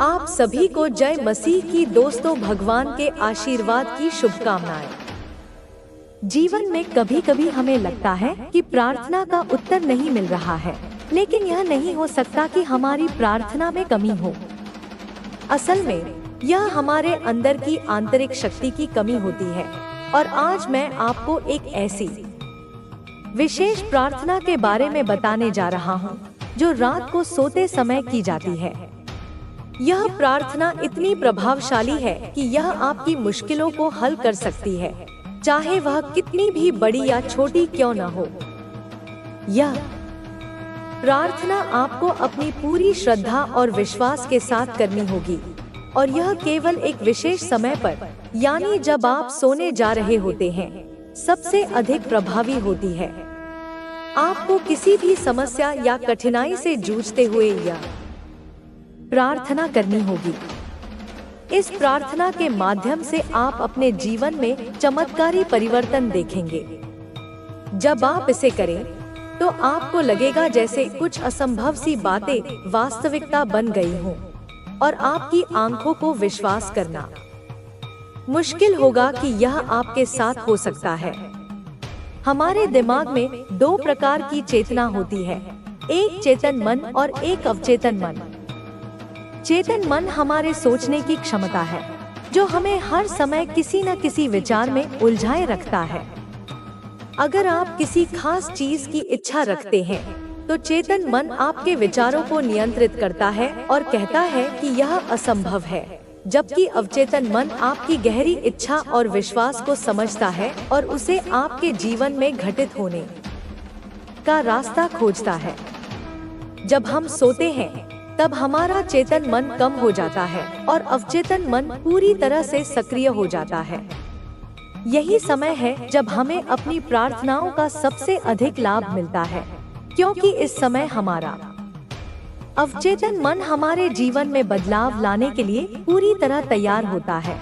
आप सभी को जय मसीह की दोस्तों, भगवान के आशीर्वाद की शुभकामनाएं। जीवन में कभी कभी हमें लगता है कि प्रार्थना का उत्तर नहीं मिल रहा है, लेकिन यह नहीं हो सकता कि हमारी प्रार्थना में कमी हो। असल में यह हमारे अंदर की आंतरिक शक्ति की कमी होती है। और आज मैं आपको एक ऐसी विशेष प्रार्थना के बारे में बताने जा रहा हूँ जो रात को सोते समय की जाती है। यह प्रार्थना इतनी प्रभावशाली है कि यह आपकी मुश्किलों को हल कर सकती है, चाहे वह कितनी भी बड़ी या छोटी क्यों न हो। यह प्रार्थना आपको अपनी पूरी श्रद्धा और विश्वास के साथ करनी होगी, और यह केवल एक विशेष समय पर, यानी जब आप सोने जा रहे होते हैं, सबसे अधिक प्रभावी होती है। आपको किसी भी समस्या या कठिनाई से जूझते हुए यह प्रार्थना करनी होगी। इस प्रार्थना के माध्यम से आप अपने जीवन में चमत्कारी परिवर्तन देखेंगे। जब आप इसे करें तो आपको लगेगा जैसे कुछ असंभव सी बातें वास्तविकता बन गई हों, और आपकी आंखों को विश्वास करना मुश्किल होगा कि यह आपके साथ हो सकता है। हमारे दिमाग में दो प्रकार की चेतना होती है, एक चेतन मन और एक अवचेतन मन। चेतन मन हमारे सोचने की क्षमता है, जो हमें हर समय किसी न किसी विचार में उलझाए रखता है। अगर आप किसी खास चीज की इच्छा रखते हैं, तो चेतन मन आपके विचारों को नियंत्रित करता है और कहता है कि यह असंभव है, जबकि अवचेतन मन आपकी गहरी इच्छा और विश्वास को समझता है और उसे आपके जीवन में घटित होने का रास्ता खोजता है। जब हम सोते हैं तब हमारा चेतन मन कम हो जाता है और अवचेतन मन पूरी तरह से सक्रिय हो जाता है। यही समय है जब हमें अपनी प्रार्थनाओं का सबसे अधिक लाभ मिलता है, क्योंकि इस समय हमारा अवचेतन मन हमारे जीवन में बदलाव लाने के लिए पूरी तरह तैयार होता है।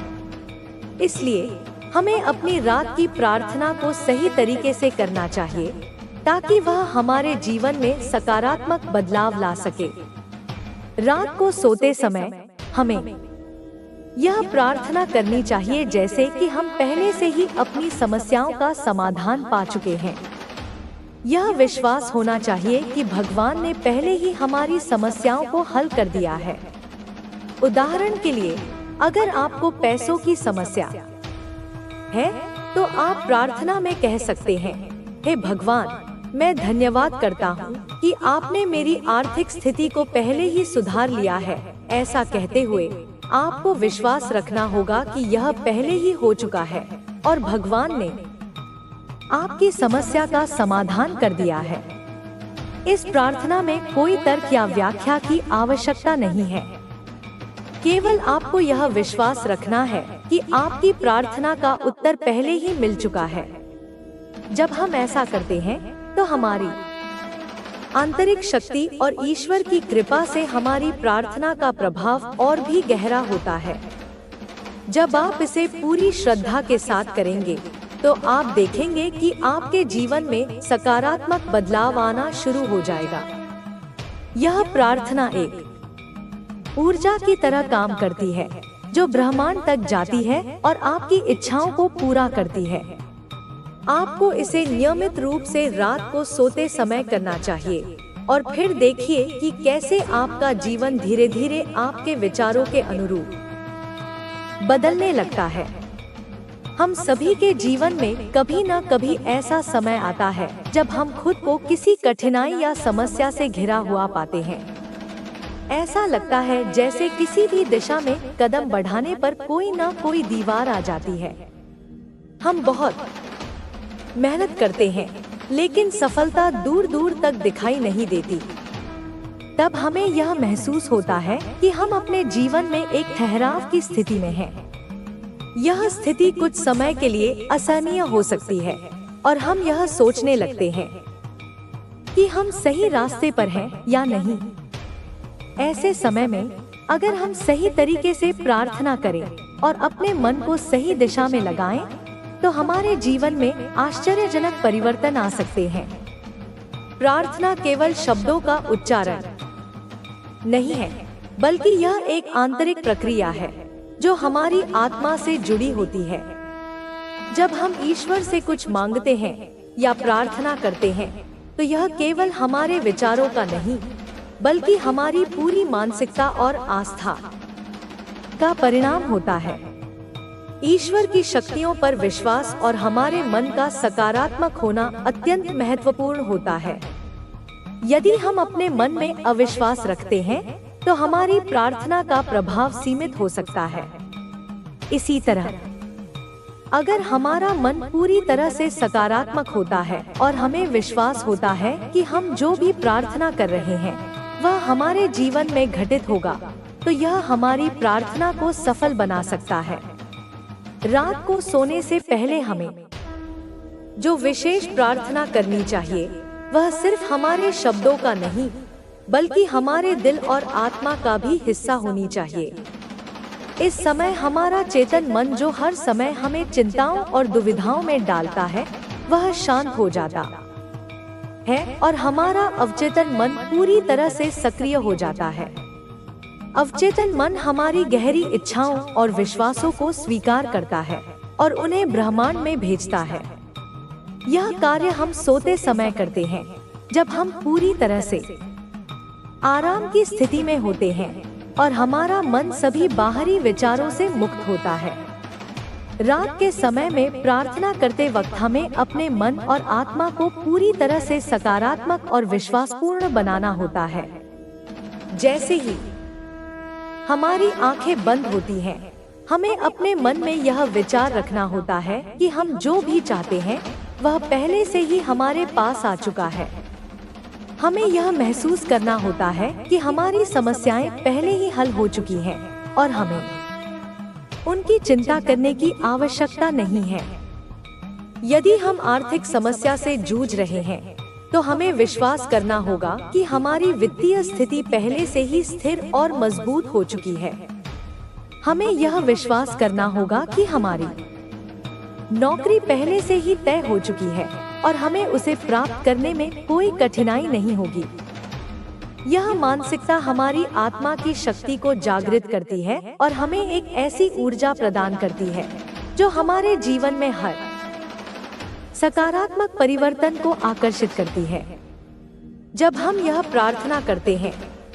इसलिए हमें अपनी रात की प्रार्थना को सही तरीके से करना चाहिए, ताकि वह हमारे जीवन में सकारात्मक बदलाव ला सके। रात को सोते समय हमें यह प्रार्थना करनी चाहिए जैसे कि हम पहले से ही अपनी समस्याओं का समाधान पा चुके हैं। यह विश्वास होना चाहिए कि भगवान ने पहले ही हमारी समस्याओं को हल कर दिया है। उदाहरण के लिए, अगर आपको पैसों की समस्या है, तो आप प्रार्थना में कह सकते हैं, हे भगवान, मैं धन्यवाद करता हूँ कि आपने मेरी आर्थिक स्थिति को पहले ही सुधार लिया है। ऐसा कहते हुए आपको विश्वास रखना होगा कि यह पहले ही हो चुका है और भगवान ने आपकी समस्या का समाधान कर दिया है। इस प्रार्थना में कोई तर्क या व्याख्या की आवश्यकता नहीं है। केवल आपको यह विश्वास रखना है कि आपकी प्रार्थना का उत्तर पहले ही मिल चुका है। जब हम ऐसा करते हैं तो हमारी आंतरिक शक्ति और ईश्वर की कृपा से हमारी प्रार्थना का प्रभाव और भी गहरा होता है। जब आप इसे पूरी श्रद्धा के साथ करेंगे, तो आप देखेंगे कि आपके जीवन में सकारात्मक बदलाव आना शुरू हो जाएगा। यह प्रार्थना एक ऊर्जा की तरह काम करती है, जो ब्रह्मांड तक जाती है और आपकी इच्छाओं को पूरा करती है। आपको इसे नियमित रूप से रात को सोते समय करना चाहिए, और फिर देखिए कि कैसे आपका जीवन धीरे धीरे आपके विचारों के अनुरूप बदलने लगता है। हम सभी के जीवन में कभी न कभी ऐसा समय आता है जब हम खुद को किसी कठिनाई या समस्या से घिरा हुआ पाते हैं। ऐसा लगता है जैसे किसी भी दिशा में कदम बढ़ाने पर कोई न कोई दीवार आ जाती है। हम बहुत मेहनत करते हैं, लेकिन सफलता दूर दूर तक दिखाई नहीं देती। तब हमें यह महसूस होता है कि हम अपने जीवन में एक ठहराव की स्थिति में हैं। यह स्थिति कुछ समय के लिए असहनीय हो सकती है, और हम यह सोचने लगते हैं कि हम सही रास्ते पर हैं या नहीं। ऐसे समय में अगर हम सही तरीके से प्रार्थना करें और अपने मन को सही दिशा में लगाएं, तो हमारे जीवन में आश्चर्यजनक परिवर्तन आ सकते हैं। प्रार्थना केवल शब्दों का उच्चारण नहीं है, बल्कि यह एक आंतरिक प्रक्रिया है जो हमारी आत्मा से जुड़ी होती है। जब हम ईश्वर से कुछ मांगते हैं या प्रार्थना करते हैं तो यह केवल हमारे विचारों का नहीं बल्कि हमारी पूरी मानसिकता और आस्था का परिणाम होता है। ईश्वर की शक्तियों पर विश्वास और हमारे मन का सकारात्मक होना अत्यंत महत्वपूर्ण होता है। यदि हम अपने मन में अविश्वास रखते हैं तो हमारी प्रार्थना का प्रभाव सीमित हो सकता है। इसी तरह अगर हमारा मन पूरी तरह से सकारात्मक होता है और हमें विश्वास होता है कि हम जो भी प्रार्थना कर रहे हैं वह हमारे जीवन में घटित होगा, तो यह हमारी प्रार्थना को सफल बना सकता है। रात को सोने से पहले हमें जो विशेष प्रार्थना करनी चाहिए वह सिर्फ हमारे शब्दों का नहीं बल्कि हमारे दिल और आत्मा का भी हिस्सा होनी चाहिए। इस समय हमारा चेतन मन जो हर समय हमें चिंताओं और दुविधाओं में डालता है वह शांत हो जाता है और हमारा अवचेतन मन पूरी तरह से सक्रिय हो जाता है। अवचेतन मन हमारी गहरी इच्छाओं और विश्वासों को स्वीकार करता है और उन्हें ब्रह्मांड में भेजता है। यह कार्य हम सोते समय करते हैं जब हम पूरी तरह से आराम की स्थिति में होते हैं और हमारा मन सभी बाहरी विचारों से मुक्त होता है। रात के समय में प्रार्थना करते वक्त हमें अपने मन और आत्मा को पूरी तरह से सकारात्मक और विश्वासपूर्ण बनाना होता है। जैसे ही हमारी आंखें बंद होती हैं, हमें अपने मन में यह विचार रखना होता है कि हम जो भी चाहते हैं वह पहले से ही हमारे पास आ चुका है। हमें यह महसूस करना होता है कि हमारी समस्याएं पहले ही हल हो चुकी हैं और हमें उनकी चिंता करने की आवश्यकता नहीं है। यदि हम आर्थिक समस्या से जूझ रहे हैं तो हमें विश्वास करना होगा कि हमारी वित्तीय स्थिति पहले से ही स्थिर और मजबूत हो चुकी है। हमें यह विश्वास करना होगा कि हमारी नौकरी पहले से ही तय हो चुकी है और हमें उसे प्राप्त करने में कोई कठिनाई नहीं होगी। यह मानसिकता हमारी आत्मा की शक्ति को जागृत करती है और हमें एक ऐसी ऊर्जा प्रदान करती है जो हमारे जीवन में हर सकारात्मक परिवर्तन को आकर्षित करती है। जब हम यह प्रार्थना करते हैं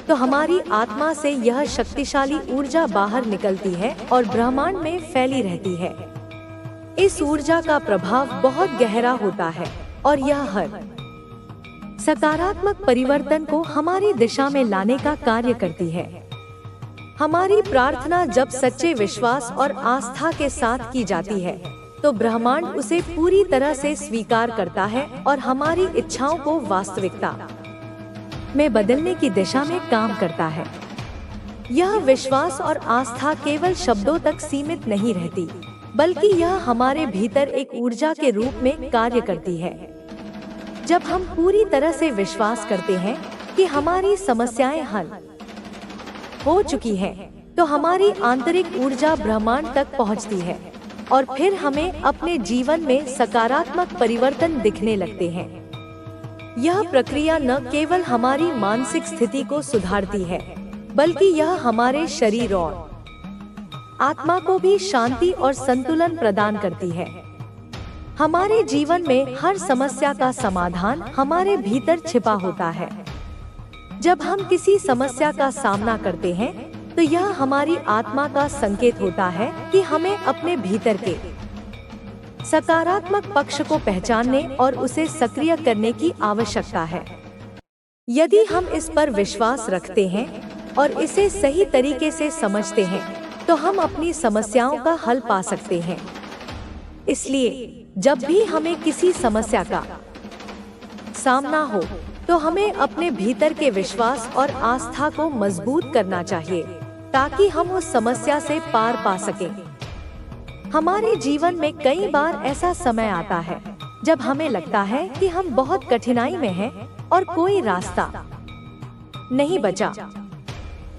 तो हमारी आत्मा से यह शक्तिशाली ऊर्जा बाहर निकलती है और ब्रह्मांड में फैली रहती है। इस ऊर्जा का प्रभाव बहुत गहरा होता है और यह हर सकारात्मक परिवर्तन को हमारी दिशा में लाने का कार्य करती है। हमारी प्रार्थना जब सच्चे विश्वास और आस्था के साथ की जाती है तो ब्रह्मांड उसे पूरी तरह से स्वीकार करता है और हमारी इच्छाओं को वास्तविकता में बदलने की दिशा में काम करता है। यह विश्वास और आस्था केवल शब्दों तक सीमित नहीं रहती बल्कि यह हमारे भीतर एक ऊर्जा के रूप में कार्य करती है। जब हम पूरी तरह से विश्वास करते हैं कि हमारी समस्याएं हल हो चुकी हैं, तो हमारी आंतरिक ऊर्जा ब्रह्मांड तक पहुंचती है और फिर हमें अपने जीवन में सकारात्मक परिवर्तन दिखने लगते हैं। यह प्रक्रिया न केवल हमारी मानसिक स्थिति को सुधारती है बल्कि यह हमारे शरीर और आत्मा को भी शांति और संतुलन प्रदान करती है। हमारे जीवन में हर समस्या का समाधान हमारे भीतर छिपा होता है। जब हम किसी समस्या का सामना करते हैं तो यह हमारी आत्मा का संकेत होता है कि हमें अपने भीतर के सकारात्मक पक्ष को पहचानने और उसे सक्रिय करने की आवश्यकता है। यदि हम इस पर विश्वास रखते हैं और इसे सही तरीके से समझते हैं तो हम अपनी समस्याओं का हल पा सकते हैं। इसलिए जब भी हमें किसी समस्या का सामना हो तो हमें अपने भीतर के विश्वास और आस्था को मजबूत करना चाहिए ताकि हम उस समस्या से पार पा सकें। हमारे जीवन में कई बार ऐसा समय आता है जब हमें लगता है कि हम बहुत कठिनाई में हैं और कोई रास्ता नहीं बचा।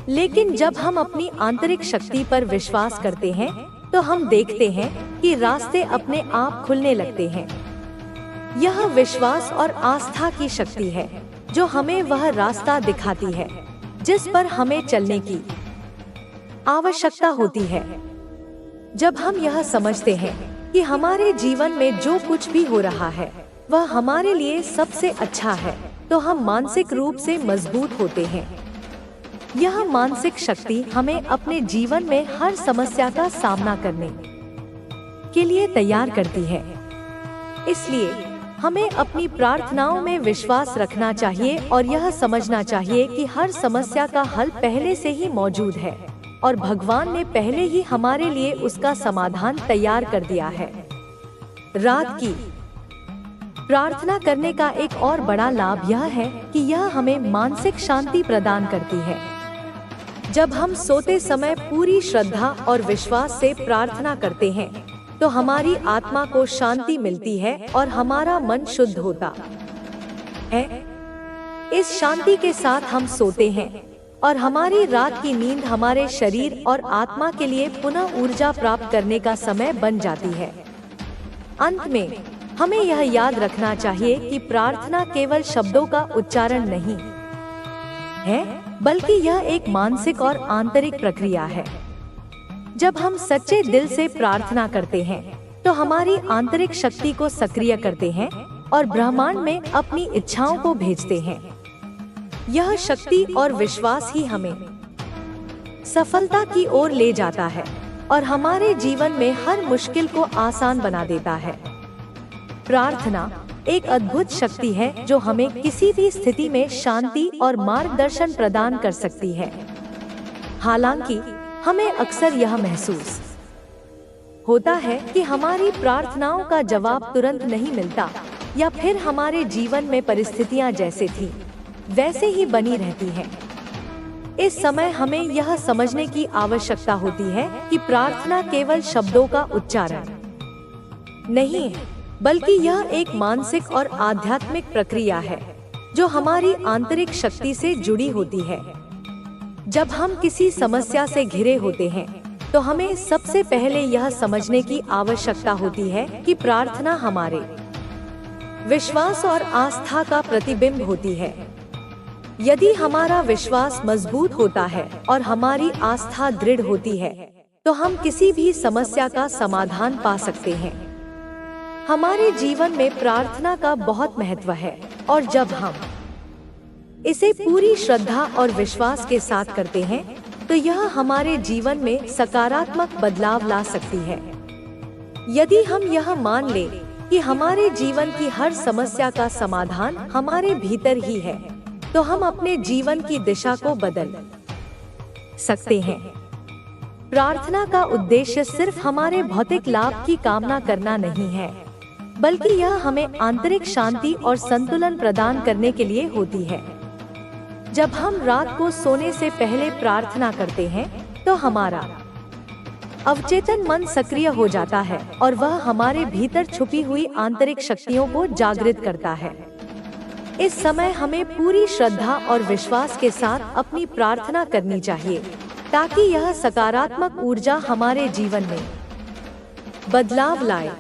लेकिन जब हम अपनी आंतरिक शक्ति पर विश्वास करते हैं तो हम देखते हैं कि रास्ते अपने आप खुलने लगते हैं। यह विश्वास और आस्था की शक्ति है जो हमें वह रास्ता दिखाती है जिस पर हमें चलने की आवश्यकता होती है। जब हम यह समझते हैं कि हमारे जीवन में जो कुछ भी हो रहा है वह हमारे लिए सबसे अच्छा है, तो हम मानसिक रूप से मजबूत होते हैं। यह मानसिक शक्ति हमें अपने जीवन में हर समस्या का सामना करने के लिए तैयार करती है। इसलिए हमें अपनी प्रार्थनाओं में विश्वास रखना चाहिए और यह समझना चाहिए कि हर समस्या का हल पहले से ही मौजूद है और भगवान ने पहले ही हमारे लिए उसका समाधान तैयार कर दिया है। रात की प्रार्थना करने का एक और बड़ा लाभ यह है कि यह हमें मानसिक शांति प्रदान करती है। जब हम सोते समय पूरी श्रद्धा और विश्वास से प्रार्थना करते हैं तो हमारी आत्मा को शांति मिलती है और हमारा मन शुद्ध होता है। इस शांति के साथ हम सोते हैं और हमारी रात की नींद हमारे शरीर और आत्मा के लिए पुनः ऊर्जा प्राप्त करने का समय बन जाती है। अंत में हमें यह याद रखना चाहिए कि प्रार्थना केवल शब्दों का उच्चारण नहीं है, बल्कि यह एक मानसिक और आंतरिक प्रक्रिया है। जब हम सच्चे दिल से प्रार्थना करते हैं तो हमारी आंतरिक शक्ति को सक्रिय करते हैं और ब्रह्मांड में अपनी इच्छाओं को भेजते हैं। यह शक्ति और विश्वास ही हमें सफलता की ओर ले जाता है और हमारे जीवन में हर मुश्किल को आसान बना देता है। प्रार्थना एक अद्भुत शक्ति है जो हमें किसी भी स्थिति में शांति और मार्गदर्शन प्रदान कर सकती है। हालांकि हमें अक्सर यह महसूस होता है कि हमारी प्रार्थनाओं का जवाब तुरंत नहीं मिलता या फिर हमारे जीवन में परिस्थितियां जैसे थी वैसे ही बनी रहती हैं। इस समय हमें यह समझने की आवश्यकता होती है कि प्रार्थना केवल शब्दों का उच्चारण नहीं है, बल्कि यह एक मानसिक और आध्यात्मिक प्रक्रिया है जो हमारी आंतरिक शक्ति से जुड़ी होती है। जब हम किसी समस्या से घिरे होते हैं तो हमें सबसे पहले यह समझने की आवश्यकता होती है कि प्रार्थना हमारे विश्वास और आस्था का प्रतिबिंब होती है। यदि हमारा विश्वास मजबूत होता है और हमारी आस्था दृढ़ होती है तो हम किसी भी समस्या का समाधान पा सकते हैं। हमारे जीवन में प्रार्थना का बहुत महत्व है और जब हम इसे पूरी श्रद्धा और विश्वास के साथ करते हैं तो यह हमारे जीवन में सकारात्मक बदलाव ला सकती है। यदि हम यह मान लें कि हमारे जीवन की हर समस्या का समाधान हमारे भीतर ही है, तो हम अपने जीवन की दिशा को बदल सकते हैं। प्रार्थना का उद्देश्य सिर्फ हमारे भौतिक लाभ की कामना करना नहीं है, बल्कि यह हमें आंतरिक शांति और संतुलन प्रदान करने के लिए होती है। जब हम रात को सोने से पहले प्रार्थना करते हैं तो हमारा अवचेतन मन सक्रिय हो जाता है और वह हमारे भीतर छुपी हुई आंतरिक शक्तियों को जागृत करता है। इस समय हमें पूरी श्रद्धा और विश्वास के साथ अपनी प्रार्थना करनी चाहिए ताकि यह सकारात्मक ऊर्जा हमारे जीवन में बदलाव लाए।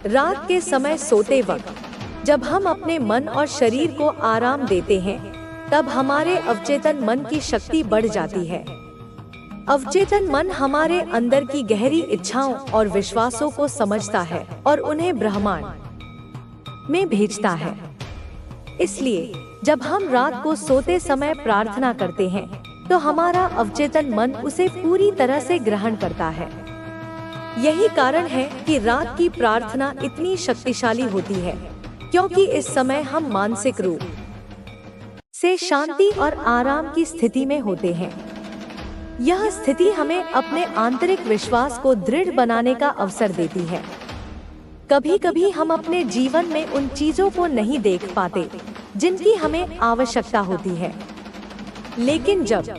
रात के समय सोते वक्त जब हम अपने मन और शरीर को आराम देते हैं तब हमारे अवचेतन मन की शक्ति बढ़ जाती है। अवचेतन मन हमारे अंदर की गहरी इच्छाओं और विश्वासों को समझता है और उन्हें ब्रह्मांड में भेजता है। इसलिए जब हम रात को सोते समय प्रार्थना करते हैं तो हमारा अवचेतन मन उसे पूरी तरह से ग्रहण करता है। यही कारण है कि रात की प्रार्थना इतनी शक्तिशाली होती है, क्योंकि इस समय हम मानसिक रूप से शांति और आराम की स्थिति में होते हैं। यह स्थिति हमें अपने आंतरिक विश्वास को दृढ़ बनाने का अवसर देती है। कभी कभी हम अपने जीवन में उन चीजों को नहीं देख पाते जिनकी हमें आवश्यकता होती है, लेकिन जब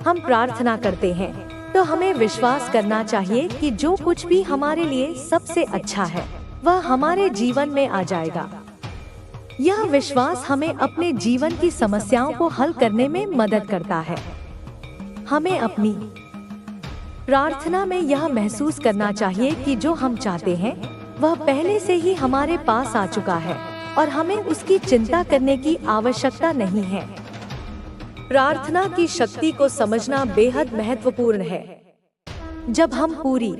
हम प्रार्थना करते हैं तो हमें विश्वास करना चाहिए कि जो कुछ भी हमारे लिए सबसे अच्छा है वह हमारे जीवन में आ जाएगा। यह विश्वास हमें अपने जीवन की समस्याओं को हल करने में मदद करता है। हमें अपनी प्रार्थना में यह महसूस करना चाहिए कि जो हम चाहते हैं वह पहले से ही हमारे पास आ चुका है और हमें उसकी चिंता करने की आवश्यकता नहीं है। प्रार्थना की शक्ति को समझना बेहद महत्वपूर्ण है। जब हम पूरी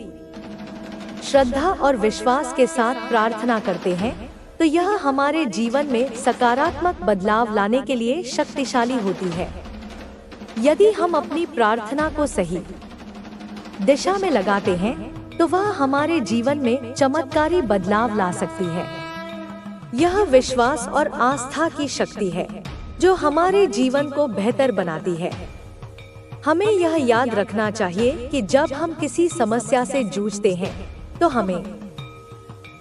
श्रद्धा और विश्वास के साथ प्रार्थना करते हैं तो यह हमारे जीवन में सकारात्मक बदलाव लाने के लिए शक्तिशाली होती है। यदि हम अपनी प्रार्थना को सही दिशा में लगाते हैं तो वह हमारे जीवन में चमत्कारी बदलाव ला सकती है। यह विश्वास और आस्था की शक्ति है जो हमारे जीवन को बेहतर बनाती है। हमें यह याद रखना चाहिए कि जब हम किसी समस्या से जूझते हैं तो हमें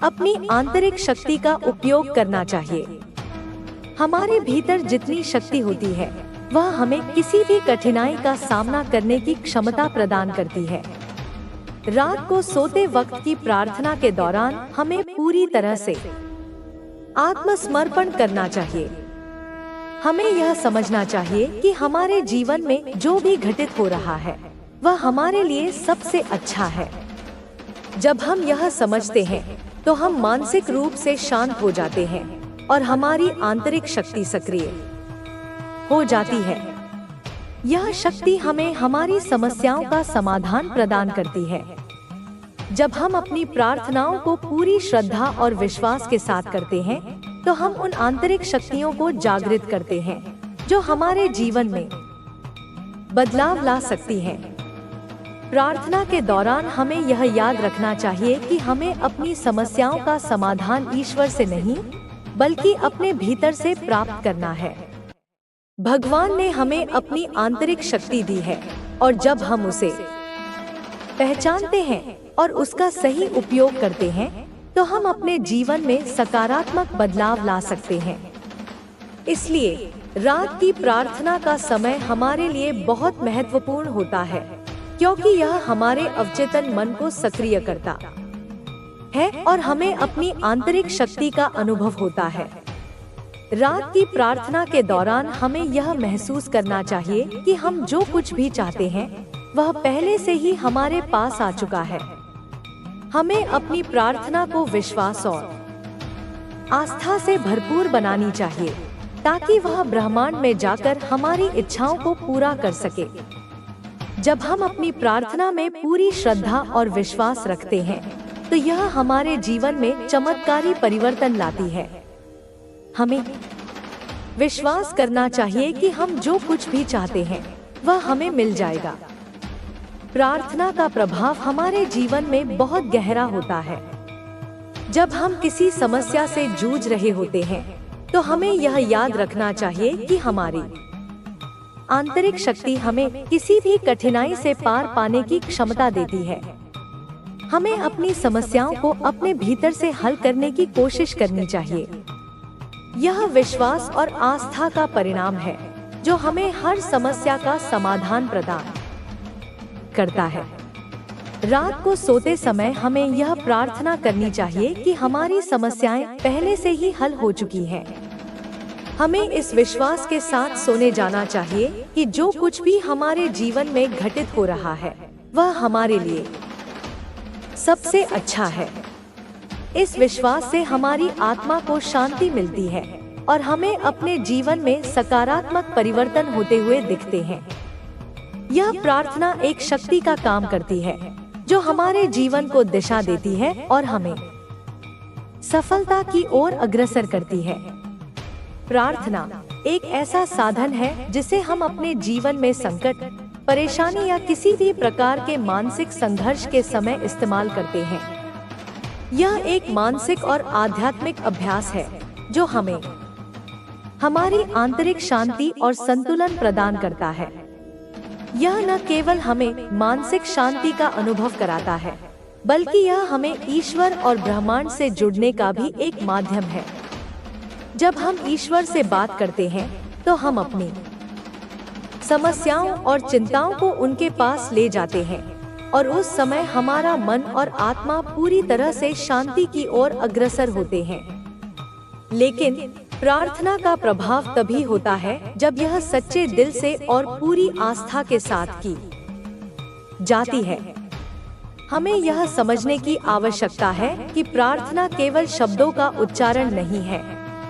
अपनी आंतरिक शक्ति का उपयोग करना चाहिए। हमारे भीतर जितनी शक्ति होती है वह हमें किसी भी कठिनाई का सामना करने की क्षमता प्रदान करती है। रात को सोते वक्त की प्रार्थना के दौरान हमें पूरी तरह से आत्मसमर्पण करना चाहिए। हमें यह समझना चाहिए कि हमारे जीवन में जो भी घटित हो रहा है वह हमारे लिए सबसे अच्छा है। जब हम यह समझते हैं तो हम मानसिक रूप से शांत हो जाते हैं और हमारी आंतरिक शक्ति सक्रिय हो जाती है। यह शक्ति हमें हमारी समस्याओं का समाधान प्रदान करती है। जब हम अपनी प्रार्थनाओं को पूरी श्रद्धा और विश्वास के साथ करते हैं तो हम उन आंतरिक शक्तियों को जागृत करते हैं जो हमारे जीवन में बदलाव ला सकती हैं। प्रार्थना के दौरान हमें यह याद रखना चाहिए कि हमें अपनी समस्याओं का समाधान ईश्वर से नहीं बल्कि अपने भीतर से प्राप्त करना है। भगवान ने हमें अपनी आंतरिक शक्ति दी है और जब हम उसे पहचानते हैं और उसका सही उपयोग करते हैं तो हम अपने जीवन में सकारात्मक बदलाव ला सकते हैं। इसलिए रात की प्रार्थना का समय हमारे लिए बहुत महत्वपूर्ण होता है क्योंकि यह हमारे अवचेतन मन को सक्रिय करता है और हमें अपनी आंतरिक शक्ति का अनुभव होता है। रात की प्रार्थना के दौरान हमें यह महसूस करना चाहिए कि हम जो कुछ भी चाहते हैं वह पहले से ही हमारे पास आ चुका है। हमें अपनी प्रार्थना को विश्वास और आस्था से भरपूर बनानी चाहिए ताकि वह ब्रह्मांड में जाकर हमारी इच्छाओं को पूरा कर सके। जब हम अपनी प्रार्थना में पूरी श्रद्धा और विश्वास रखते हैं तो यह हमारे जीवन में चमत्कारी परिवर्तन लाती है। हमें विश्वास करना चाहिए कि हम जो कुछ भी चाहते हैं वह हमें मिल जाएगा। प्रार्थना का प्रभाव हमारे जीवन में बहुत गहरा होता है। जब हम किसी समस्या से जूझ रहे होते हैं तो हमें यह याद रखना चाहिए कि हमारी आंतरिक शक्ति हमें किसी भी कठिनाई से पार पाने की क्षमता देती है। हमें अपनी समस्याओं को अपने भीतर से हल करने की कोशिश करनी चाहिए। यह विश्वास और आस्था का परिणाम है जो हमें हर समस्या का समाधान प्रदान करता है। रात को सोते समय हमें यह प्रार्थना करनी चाहिए कि हमारी समस्याएं पहले से ही हल हो चुकी हैं। हमें इस विश्वास के साथ सोने जाना चाहिए कि जो कुछ भी हमारे जीवन में घटित हो रहा है वह हमारे लिए सबसे अच्छा है। इस विश्वास से हमारी आत्मा को शांति मिलती है और हमें अपने जीवन में सकारात्मक परिवर्तन होते हुए दिखते हैं। यह प्रार्थना एक शक्ति का काम करती है जो हमारे जीवन को दिशा देती है और हमें सफलता की ओर अग्रसर करती है। प्रार्थना एक ऐसा साधन है जिसे हम अपने जीवन में संकट, परेशानी या किसी भी प्रकार के मानसिक संघर्ष के समय इस्तेमाल करते हैं। यह एक मानसिक और आध्यात्मिक अभ्यास है जो हमें हमारी आंतरिक शांति और संतुलन प्रदान करता है। यह न केवल हमें मानसिक शांति का अनुभव कराता है बल्कि यह हमें ईश्वर और ब्रह्मांड से जुड़ने का भी एक माध्यम है। जब हम ईश्वर से बात करते हैं तो हम अपनी समस्याओं और चिंताओं को उनके पास ले जाते हैं और उस समय हमारा मन और आत्मा पूरी तरह से शांति की ओर अग्रसर होते हैं। लेकिन प्रार्थना का प्रभाव तभी होता है जब यह सच्चे दिल से और पूरी आस्था के साथ की जाती है। हमें यह समझने की आवश्यकता है कि प्रार्थना केवल शब्दों का उच्चारण नहीं है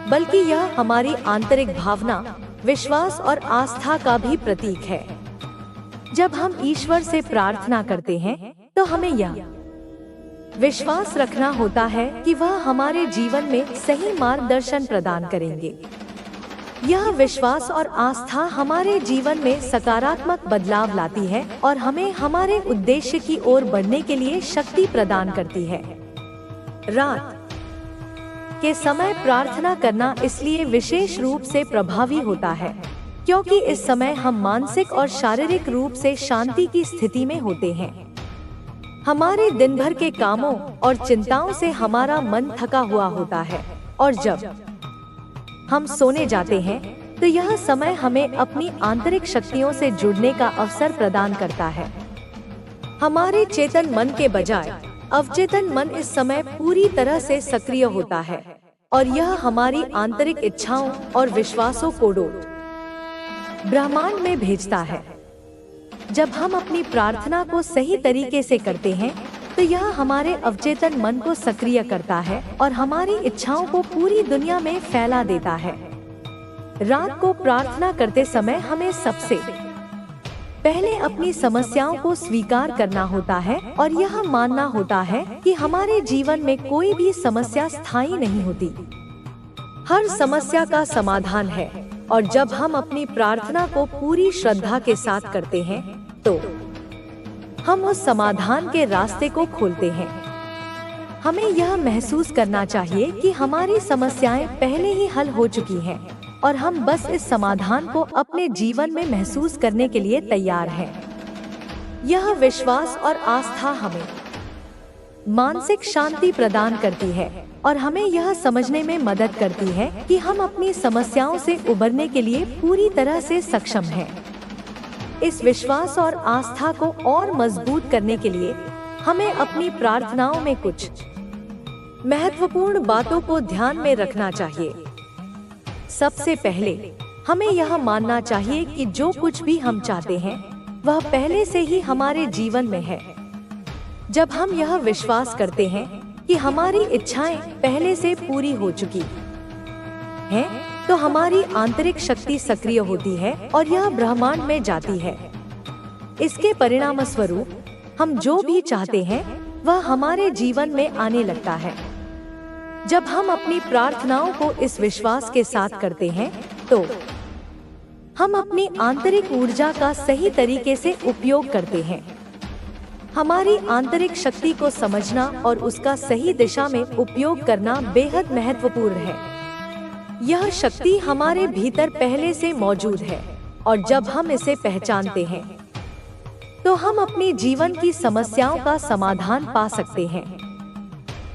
बल्कि यह हमारी आंतरिक भावना, विश्वास और आस्था का भी प्रतीक है। जब हम ईश्वर से प्रार्थना करते हैं तो हमें यह विश्वास रखना होता है कि वह हमारे जीवन में सही मार्गदर्शन प्रदान करेंगे। यह विश्वास और आस्था हमारे जीवन में सकारात्मक बदलाव लाती है और हमें हमारे उद्देश्य की ओर बढ़ने के लिए शक्ति प्रदान करती है। रात के समय प्रार्थना करना इसलिए विशेष रूप से प्रभावी होता है क्योंकि इस समय हम मानसिक और शारीरिक रूप से शांति की स्थिति में होते हैं। हमारे दिन भर के कामों और चिंताओं से हमारा मन थका हुआ होता है और जब हम सोने जाते हैं तो यह समय हमें अपनी आंतरिक शक्तियों से जुड़ने का अवसर प्रदान करता है। हमारे चेतन मन के बजाय अवचेतन मन इस समय पूरी तरह से सक्रिय होता है और यह हमारी आंतरिक इच्छाओं और विश्वासों को ब्रह्मांड में भेजता है। जब हम अपनी प्रार्थना को सही तरीके से करते हैं तो यह हमारे अवचेतन मन को सक्रिय करता है और हमारी इच्छाओं को पूरी दुनिया में फैला देता है। रात को प्रार्थना करते समय हमें सबसे पहले अपनी समस्याओं को स्वीकार करना होता है और यह मानना होता है कि हमारे जीवन में कोई भी समस्या स्थायी नहीं होती। हर समस्या का समाधान है और जब हम अपनी प्रार्थना को पूरी श्रद्धा के साथ करते हैं तो हम उस समाधान के रास्ते को खोलते हैं। हमें यह महसूस करना चाहिए कि हमारी समस्याएं पहले ही हल हो चुकी हैं और हम बस इस समाधान को अपने जीवन में महसूस करने के लिए तैयार हैं। यह विश्वास और आस्था हमें मानसिक शांति प्रदान करती है और हमें यह समझने में मदद करती है कि हम अपनी समस्याओं से उबरने के लिए पूरी तरह से सक्षम हैं। इस विश्वास और आस्था को और मजबूत करने के लिए हमें अपनी प्रार्थनाओं में कुछ महत्वपूर्ण बातों को ध्यान में रखना चाहिए। सबसे पहले हमें यह मानना चाहिए कि जो कुछ भी हम चाहते हैं वह पहले से ही हमारे जीवन में है। जब हम यह विश्वास करते हैं कि हमारी इच्छाएं पहले से पूरी हो चुकी हैं, तो हमारी आंतरिक शक्ति सक्रिय होती है और यह ब्रह्मांड में जाती है। इसके परिणाम स्वरूप हम जो भी चाहते हैं वह हमारे जीवन में आने लगता है। जब हम अपनी प्रार्थनाओं को इस विश्वास के साथ करते हैं तो हम अपनी आंतरिक ऊर्जा का सही तरीके से उपयोग करते हैं। हमारी आंतरिक शक्ति को समझना और उसका सही दिशा में उपयोग करना बेहद महत्वपूर्ण है। यह शक्ति हमारे भीतर पहले से मौजूद है और जब हम इसे पहचानते हैं तो हम अपने जीवन की समस्याओं का समाधान पा सकते हैं।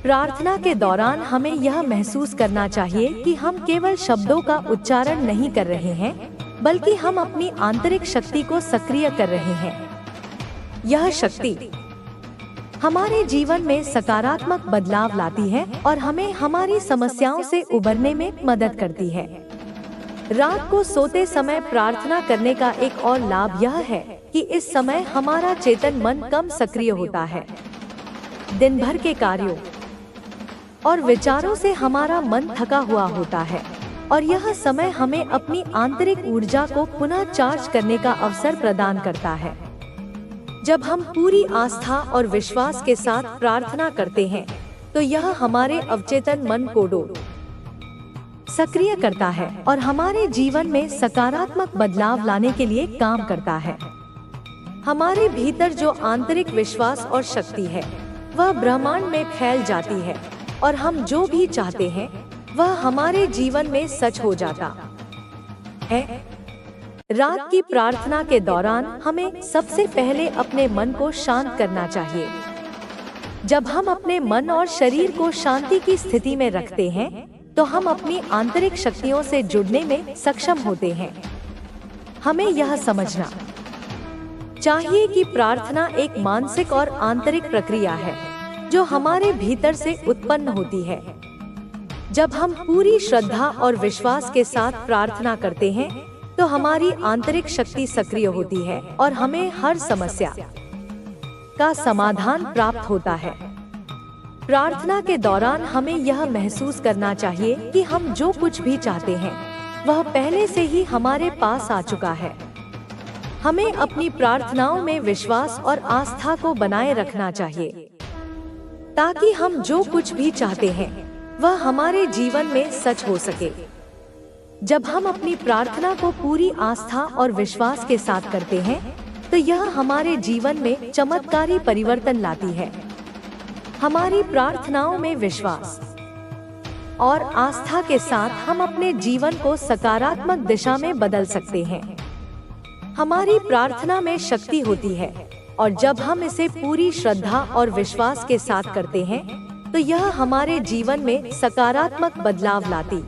प्रार्थना के दौरान हमें यह महसूस करना चाहिए कि हम केवल शब्दों का उच्चारण नहीं कर रहे हैं, बल्कि हम अपनी आंतरिक शक्ति को सक्रिय कर रहे हैं। यह शक्ति हमारे जीवन में सकारात्मक बदलाव लाती है और हमें हमारी समस्याओं से उबरने में मदद करती है। रात को सोते समय प्रार्थना करने का एक और लाभ यह है कि इस समय हमारा चेतन मन कम सक्रिय होता है। दिन भर के कार्यों और विचारों से हमारा मन थका हुआ होता है और यह समय हमें अपनी आंतरिक ऊर्जा को पुनः चार्ज करने का अवसर प्रदान करता है। जब हम पूरी आस्था और विश्वास के साथ प्रार्थना करते हैं तो यह हमारे अवचेतन मन को सक्रिय करता है और हमारे जीवन में सकारात्मक बदलाव लाने के लिए काम करता है। हमारे भीतर जो आंतरिक विश्वास और शक्ति है वह ब्रह्मांड में फैल जाती है और हम जो भी चाहते हैं वह हमारे जीवन में सच हो जाता है। रात की प्रार्थना के दौरान हमें सबसे पहले अपने मन को शांत करना चाहिए। जब हम अपने मन और शरीर को शांति की स्थिति में रखते हैं तो हम अपनी आंतरिक शक्तियों से जुड़ने में सक्षम होते हैं। हमें यह समझना चाहिए कि प्रार्थना एक मानसिक और आंतरिक प्रक्रिया है जो हमारे भीतर से उत्पन्न होती है। जब हम पूरी श्रद्धा और विश्वास के साथ प्रार्थना करते हैं तो हमारी आंतरिक शक्ति सक्रिय होती है और हमें हर समस्या का समाधान प्राप्त होता है। प्रार्थना के दौरान हमें यह महसूस करना चाहिए कि हम जो कुछ भी चाहते हैं वह पहले से ही हमारे पास आ चुका है। हमें अपनी प्रार्थनाओं में विश्वास और आस्था को बनाए रखना चाहिए, ताकि हम जो कुछ भी चाहते हैं वह हमारे जीवन में सच हो सके। जब हम अपनी प्रार्थना को पूरी आस्था और विश्वास के साथ करते हैं, तो यह हमारे जीवन में चमत्कारी परिवर्तन लाती है। हमारी प्रार्थनाओं में विश्वास और आस्था के साथ हम अपने जीवन को सकारात्मक दिशा में बदल सकते हैं। हमारी प्रार्थना में शक्ति होती है, और जब हम इसे पूरी श्रद्धा और विश्वास के साथ करते हैं, तो यह हमारे जीवन में सकारात्मक बदलाव लाती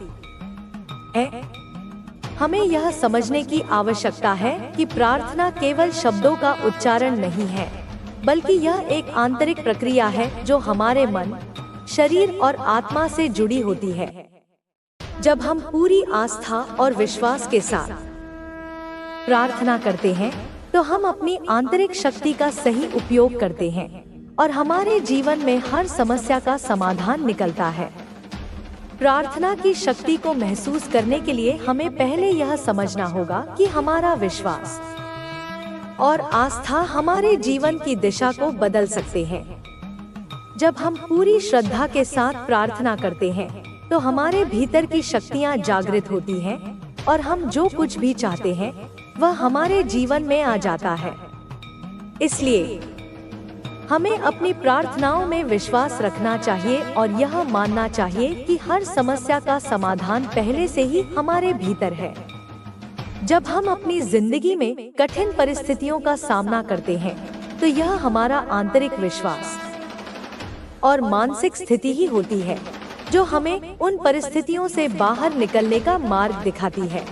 है। हमें यह समझने की आवश्यकता है कि प्रार्थना केवल शब्दों का उच्चारण नहीं है, बल्कि यह एक आंतरिक प्रक्रिया है जो हमारे मन, शरीर और आत्मा से जुड़ी होती है। जब हम पूरी आस्था और विश्वास के साथ प्रार्थना करते हैं, तो हम अपनी आंतरिक शक्ति का सही उपयोग करते हैं और हमारे जीवन में हर समस्या का समाधान निकलता है। प्रार्थना की शक्ति को महसूस करने के लिए हमें पहले यह समझना होगा कि हमारा विश्वास और आस्था हमारे जीवन की दिशा को बदल सकते हैं। जब हम पूरी श्रद्धा के साथ प्रार्थना करते हैं, तो हमारे भीतर की शक्तियाँ जागृत होती हैं और हम जो कुछ भी चाहते हैं वह हमारे जीवन में आ जाता है। इसलिए हमें अपनी प्रार्थनाओं में विश्वास रखना चाहिए और यह मानना चाहिए कि हर समस्या का समाधान पहले से ही हमारे भीतर है। जब हम अपनी जिंदगी में कठिन परिस्थितियों का सामना करते हैं, तो यह हमारा आंतरिक विश्वास और मानसिक स्थिति ही होती है जो हमें उन परिस्थितियों से बाहर निकलने का मार्ग दिखाती है।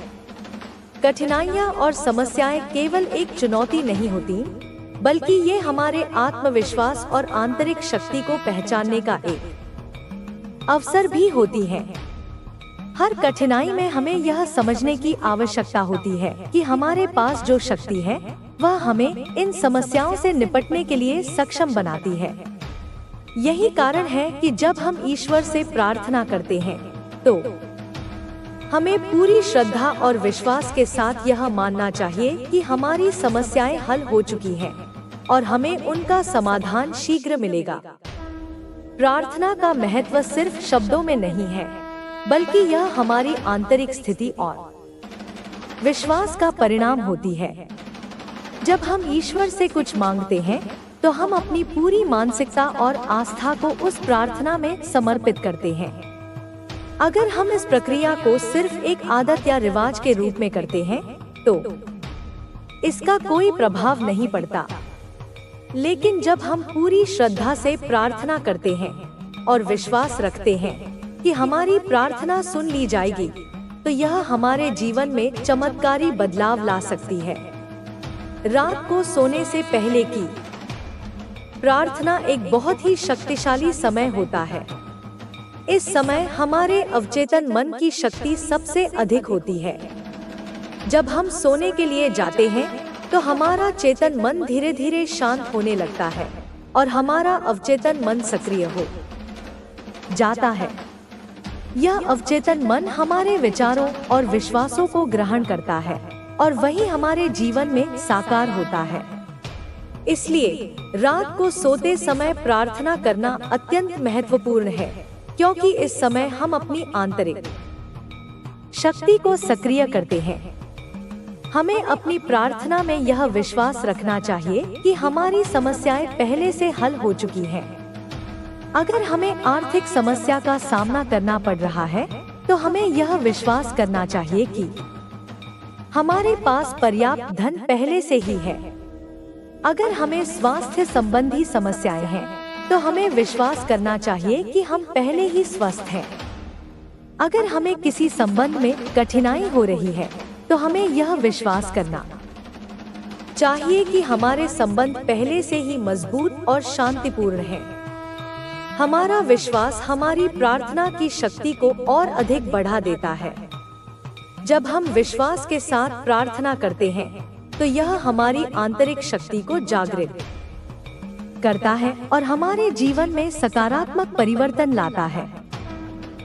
कठिनाइयाँ और समस्याएं केवल एक चुनौती नहीं होती, बल्कि ये हमारे आत्मविश्वास और आंतरिक शक्ति को पहचानने का एक अवसर भी होती है। हर कठिनाई में हमें यह समझने की आवश्यकता होती है कि हमारे पास जो शक्ति है वह हमें इन समस्याओं से निपटने के लिए सक्षम बनाती है। यही कारण है कि जब हम ईश्वर से प्रार्थना करते हैं, तो हमें पूरी श्रद्धा और विश्वास के साथ यह मानना चाहिए कि हमारी समस्याएं हल हो चुकी हैं और हमें उनका समाधान शीघ्र मिलेगा। प्रार्थना का महत्व सिर्फ शब्दों में नहीं है, बल्कि यह हमारी आंतरिक स्थिति और विश्वास का परिणाम होती है। जब हम ईश्वर से कुछ मांगते हैं, तो हम अपनी पूरी मानसिकता और आस्था को उस प्रार्थना में समर्पित करते हैं। अगर हम इस प्रक्रिया को सिर्फ एक आदत या रिवाज के रूप में करते हैं, तो इसका कोई प्रभाव नहीं पड़ता। लेकिन जब हम पूरी श्रद्धा से प्रार्थना करते हैं और विश्वास रखते हैं कि हमारी प्रार्थना सुन ली जाएगी, तो यह हमारे जीवन में चमत्कारी बदलाव ला सकती है। रात को सोने से पहले की प्रार्थना एक बहुत ही शक्तिशाली समय होता है। इस समय हमारे अवचेतन मन की शक्ति सबसे अधिक होती है। जब हम सोने के लिए जाते हैं, तो हमारा चेतन मन धीरे धीरे शांत होने लगता है और हमारा अवचेतन मन सक्रिय हो जाता है। यह अवचेतन मन हमारे विचारों और विश्वासों को ग्रहण करता है और वही हमारे जीवन में साकार होता है। इसलिए रात को सोते समय प्रार्थना करना अत्यंत महत्वपूर्ण है, क्योंकि इस समय हम अपनी आंतरिक शक्ति को सक्रिय करते हैं। हमें अपनी प्रार्थना में यह विश्वास रखना चाहिए कि हमारी समस्याएं पहले से हल हो चुकी हैं। अगर हमें आर्थिक समस्या का सामना करना पड़ रहा है, तो हमें यह विश्वास करना चाहिए कि हमारे पास पर्याप्त धन पहले से ही है। अगर हमें स्वास्थ्य संबंधी समस्याएं हैं, तो हमें विश्वास करना चाहिए कि हम पहले ही स्वस्थ हैं। अगर हमें किसी संबंध में कठिनाई हो रही है, तो हमें यह विश्वास करना चाहिए कि हमारे संबंध पहले से ही मजबूत और शांतिपूर्ण हैं। हमारा विश्वास हमारी प्रार्थना की शक्ति को और अधिक बढ़ा देता है। जब हम विश्वास के साथ प्रार्थना करते हैं, तो यह हमारी आंतरिक शक्ति को जागृत करता है और हमारे जीवन में सकारात्मक परिवर्तन लाता है।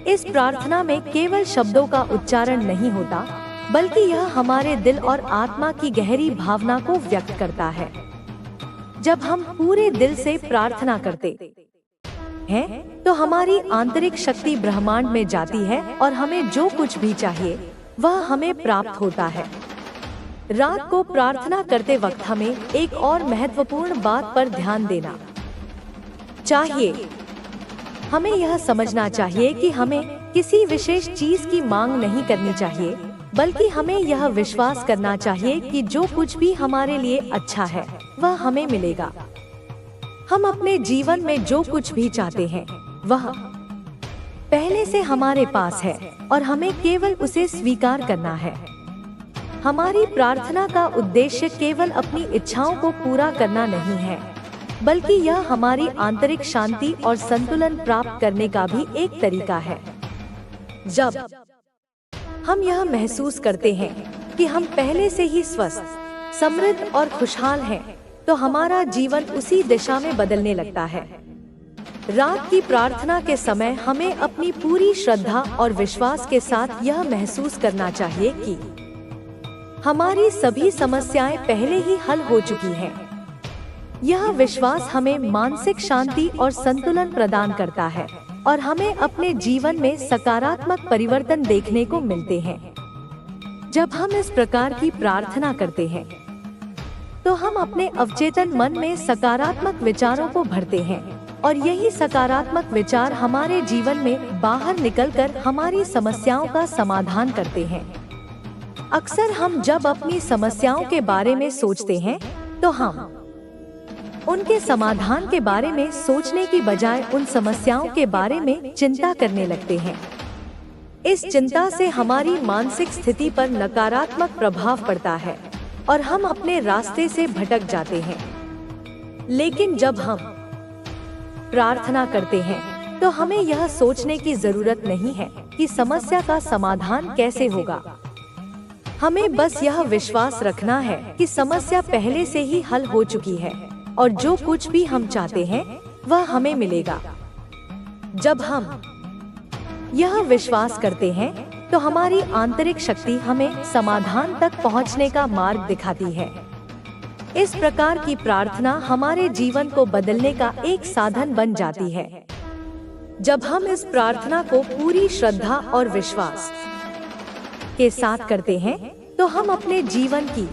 इस प्रार्थना में केवल शब्दों का उच्चारण नहीं होता, बल्कि यह हमारे दिल और आत्मा की गहरी भावना को व्यक्त करता है। जब हम पूरे दिल से प्रार्थना करते हैं, तो हमारी आंतरिक शक्ति ब्रह्मांड में जाती है और हमें जो कुछ भी चाहिए वह हमें प्राप्त होता है। रात को प्रार्थना करते वक्त हमें एक और महत्वपूर्ण बात पर ध्यान देना चाहिए। हमें यह समझना चाहिए कि हमें किसी विशेष चीज की मांग नहीं करनी चाहिए, बल्कि हमें यह विश्वास करना चाहिए कि जो कुछ भी हमारे लिए अच्छा है वह हमें मिलेगा। हम अपने जीवन में जो कुछ भी चाहते हैं वह पहले से हमारे पास है और हमें केवल उसे स्वीकार करना है। हमारी प्रार्थना का उद्देश्य केवल अपनी इच्छाओं को पूरा करना नहीं है, बल्कि यह हमारी आंतरिक शांति और संतुलन प्राप्त करने का भी एक तरीका है। जब हम यह महसूस करते हैं कि हम पहले से ही स्वस्थ, समृद्ध और खुशहाल हैं, तो हमारा जीवन उसी दिशा में बदलने लगता है। रात की प्रार्थना के समय हमें अपनी पूरी श्रद्धा और विश्वास के साथ यह महसूस करना चाहिए कि हमारी सभी समस्याएं पहले ही हल हो चुकी हैं। यह विश्वास हमें मानसिक शांति और संतुलन प्रदान करता है और हमें अपने जीवन में सकारात्मक परिवर्तन देखने को मिलते हैं। जब हम इस प्रकार की प्रार्थना करते हैं, तो हम अपने अवचेतन मन में सकारात्मक विचारों को भरते हैं और यही सकारात्मक विचार हमारे जीवन में बाहर निकलकर हमारी समस्याओं का समाधान करते हैं। अक्सर हम जब अपनी समस्याओं के बारे में सोचते हैं, तो हम उनके समाधान के बारे में सोचने की बजाय उन समस्याओं के बारे में चिंता करने लगते हैं। इस चिंता से हमारी मानसिक स्थिति पर नकारात्मक प्रभाव पड़ता है और हम अपने रास्ते से भटक जाते हैं। लेकिन जब हम प्रार्थना करते हैं, तो हमें यह सोचने की जरूरत नहीं है कि समस्या का समाधान कैसे होगा। हमें बस यह विश्वास रखना है कि समस्या पहले से ही हल हो चुकी है और जो कुछ भी हम चाहते हैं वह हमें मिलेगा। जब हम यह विश्वास करते हैं, तो हमारी आंतरिक शक्ति हमें समाधान तक पहुंचने का मार्ग दिखाती है। इस प्रकार की प्रार्थना हमारे जीवन को बदलने का एक साधन बन जाती है। जब हम इस प्रार्थना को पूरी श्रद्धा और विश्वास के साथ करते हैं, तो हम अपने जीवन की